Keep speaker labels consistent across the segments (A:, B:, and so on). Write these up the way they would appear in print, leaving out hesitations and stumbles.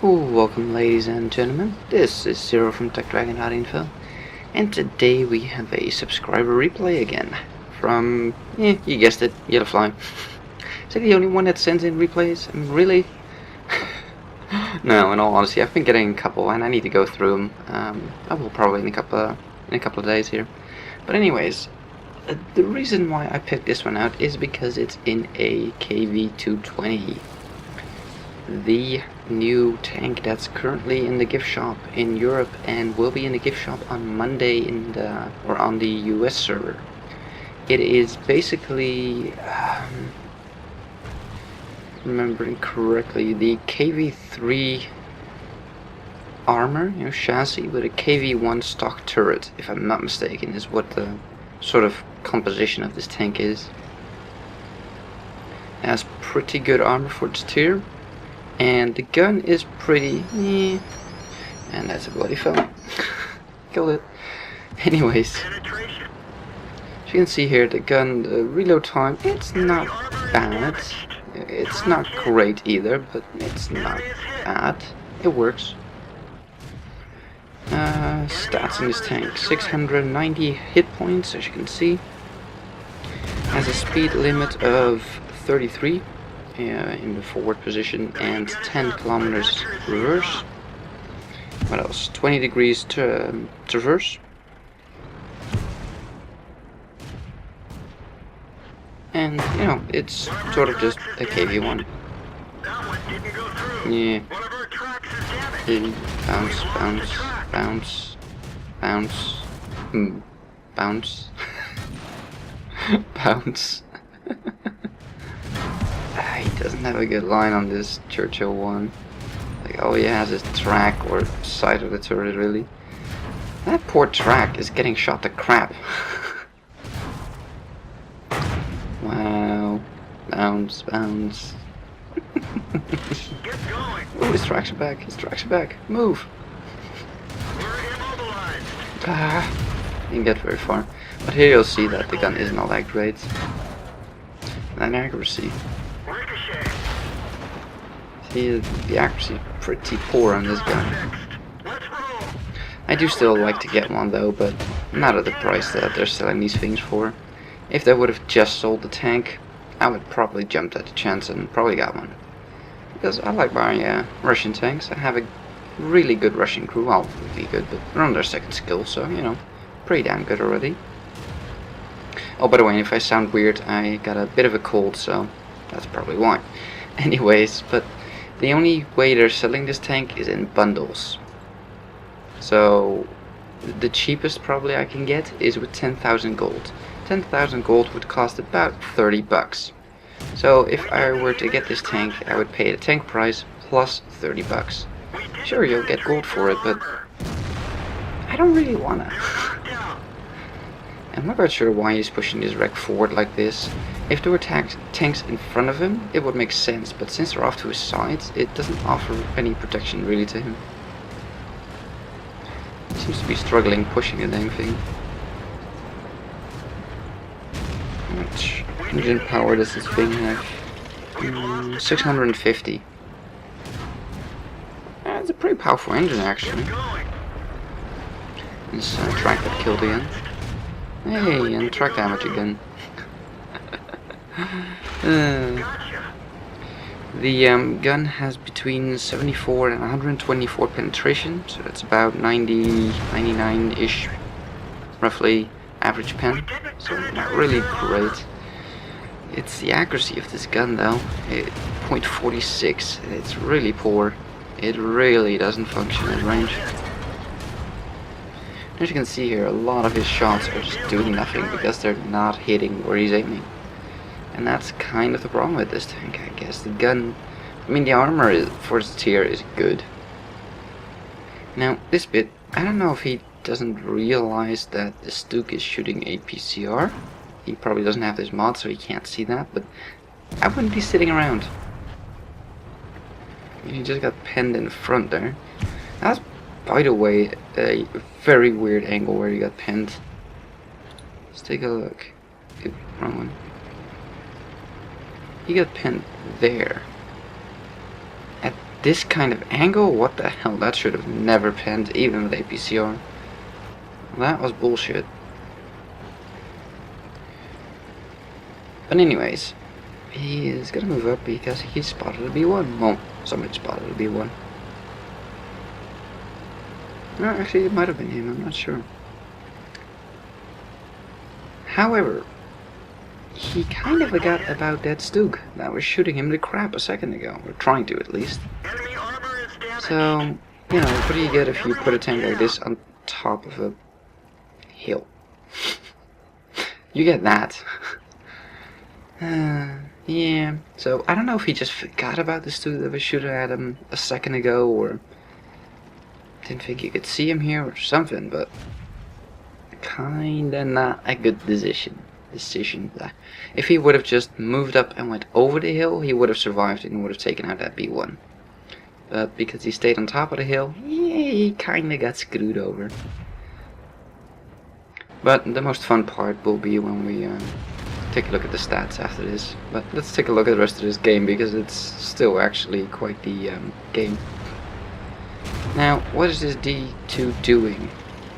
A: Welcome ladies and gentlemen, this is Zero from TechDragon.info, and today we have a subscriber replay again from, you guessed it, JellyFly. Is he the only one that sends in replays? I mean, really? No, in all honesty, I've been getting a couple and I need to go through them. I will probably in a couple of days here. But anyways, the reason why I picked this one out is because it's in a KV-220. The new tank that's currently in the gift shop in Europe and will be in the gift shop on Monday on the US server. It is basically, remembering correctly, the KV-3 armor, chassis with a KV-1 stock turret, if I'm not mistaken, is what the sort of composition of this tank is. It has pretty good armor for its tier. And the gun is pretty, and that's a bloody fella. Killed it. Anyways, as you can see here, the gun, the reload time, it's not bad. It's not great either, but it's not bad. It works. Stats in this tank: 690 hit points, as you can see. Has a speed limit of 33. In the forward position and 10 kilometers reverse. What else? 20 degrees traverse. And it's sort of just a KV-1. Yeah. Bounce, bounce, bounce, bounce, bounce, bounce. He doesn't have a good line on this Churchill one. Like, all he has is track or side of the turret, really. That poor track is getting shot to crap. Wow. Bounce, bounce. Oh, his tracks are back. His tracks are back. Move. Didn't get very far. But here you'll see that the gun isn't all that great. And accuracy. See, the accuracy is pretty poor on this gun. I do still like to get one though, but not at the price that they're selling these things for. If they would have just sold the tank, I would probably jumped at the chance and probably got one. Because I like buying Russian tanks. I have a really good Russian crew. Well, really good, but they're on their second skill, so pretty damn good already. Oh, by the way, if I sound weird, I got a bit of a cold, so that's probably why. Anyways, but the only way they're selling this tank is in bundles. So the cheapest probably I can get is with 10,000 gold. 10,000 gold would cost about 30 bucks. So if I were to get this tank, I would pay the tank price plus 30 bucks. Sure, you'll get gold for it, but I don't really wanna. I'm not quite sure why he's pushing this wreck forward like this. If there were tanks in front of him, it would make sense, but since they're off to his sides, it doesn't offer any protection really to him. He seems to be struggling pushing the dang thing. How much engine power does this thing have? 650. It's a pretty powerful engine actually. This track that killed again. Hey, and track damage again. The gun has between 74 and 124 penetration, so that's about 90, 99-ish, roughly average pen. So not really great. It's the accuracy of this gun though. 0.46. It's really poor. It really doesn't function at range. As you can see here, a lot of his shots are just doing nothing because they're not hitting where he's aiming. And that's kind of the problem with this tank, I guess. The gun, the armor for its tier is good. Now, this bit, I don't know if he doesn't realize that the Stuke is shooting a PCR. He probably doesn't have this mod, so he can't see that, but I wouldn't be sitting around. He just got penned in the front there. That's, by the way, a very weird angle where he got pinned. Let's take a look. Oop, wrong one. He got pinned there. At this kind of angle? What the hell? That should have never penned, even with APCR. That was bullshit. But anyways, he is gonna move up because he spotted a B1. Well, somebody spotted a B1. No, actually it might have been him, I'm not sure. However, he kind of forgot about that Stook that was shooting him the crap a second ago, or trying to at least. So, you know, what do you get if you put a tank like this on top of a hill? You get that. Yeah, so I don't know if he just forgot about the Stook that was shooting at him a second ago, or didn't think you could see him here or something, but kinda not a good decision. If he would have just moved up and went over the hill, he would have survived and would have taken out that B1. But because he stayed on top of the hill, yeah, he kinda got screwed over. But the most fun part will be when we take a look at the stats after this. But let's take a look at the rest of this game, because it's still actually quite the game. Now, what is this D2 doing?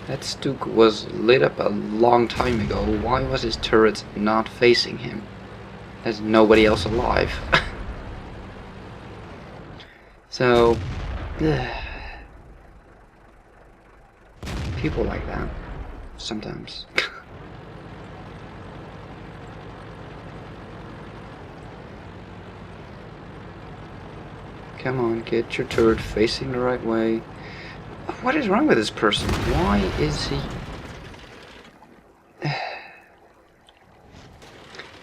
A: That Stook was lit up a long time ago. Why was his turret not facing him? There's nobody else alive. So, people like that sometimes. Come on, get your turret facing the right way. What is wrong with this person? Why is he...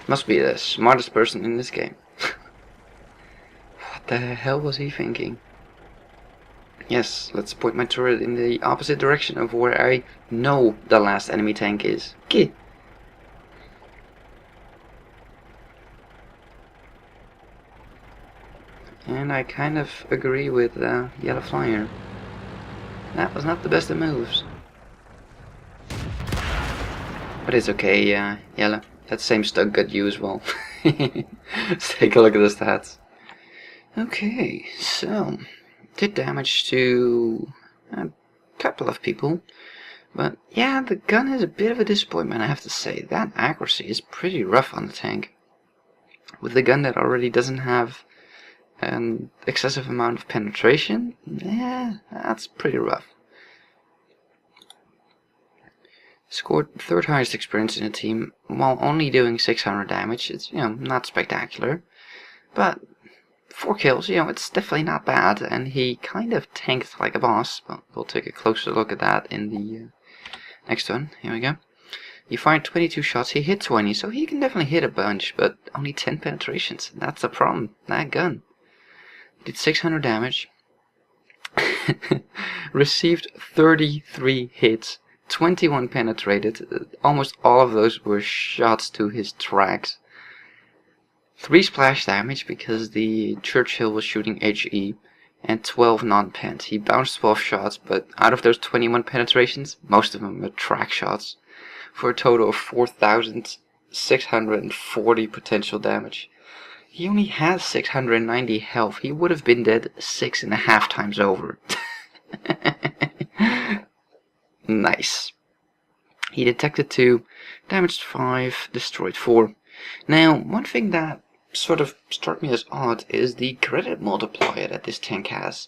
A: Must be the smartest person in this game. What the hell was he thinking? Yes, let's point my turret in the opposite direction of where I know the last enemy tank is. Okay. And I kind of agree with JellyFly here. That was not the best of moves. But it's okay, Yellow. That same Stook got you as well. Let's take a look at the stats. Okay, so did damage to a couple of people. But yeah, the gun is a bit of a disappointment, I have to say. That accuracy is pretty rough on the tank. With the gun that already doesn't have an excessive amount of penetration, yeah, that's pretty rough. Scored third highest experience in the team while only doing 600 damage. It's, you know, not spectacular, but 4 kills, you know, it's definitely not bad, and he kind of tanked like a boss. But we'll take a closer look at that in the next one. Here we go. He fired 22 shots, he hit 20, so he can definitely hit a bunch, but only 10 penetrations. That's the problem, that gun. Did 600 damage, received 33 hits, 21 penetrated, almost all of those were shots to his tracks. 3 splash damage because the Churchill was shooting HE, and 12 non-pent. He bounced 12 shots, but out of those 21 penetrations, most of them were track shots, for a total of 4,640 potential damage. He only has 690 health. He would have been dead 6.5 times over. Nice. He detected 2, damaged 5, destroyed 4. Now, one thing that sort of struck me as odd is the credit multiplier that this tank has.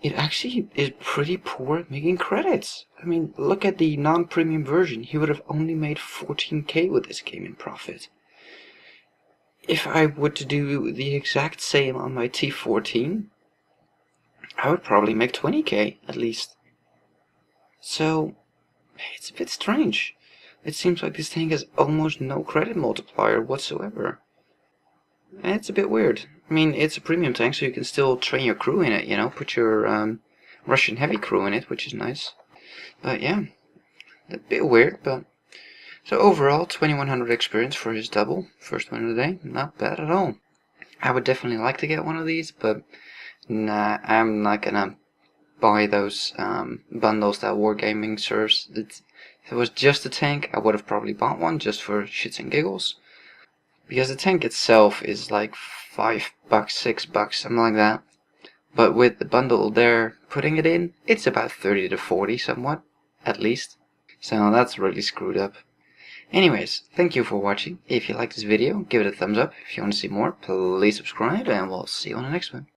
A: It actually is pretty poor at making credits. I mean, look at the non-premium version. He would have only made 14k with this game in profit. If I were to do the exact same on my T14, I would probably make 20k at least. So, it's a bit strange. It seems like this tank has almost no credit multiplier whatsoever. And it's a bit weird. I mean, it's a premium tank, so you can still train your crew in it, you know, put your Russian heavy crew in it, which is nice. But yeah, a bit weird, but... So overall, 2100 experience for his double, first one of the day, not bad at all. I would definitely like to get one of these, but nah, I'm not gonna buy those bundles that Wargaming serves. If it was just a tank, I would have probably bought one just for shits and giggles. Because the tank itself is like $5, $6, something like that. But with the bundle they're putting it in, it's about 30 to 40 somewhat, at least. So that's really screwed up. Anyways, thank you for watching. If you liked this video, give it a thumbs up. If you want to see more, please subscribe, and we'll see you on the next one.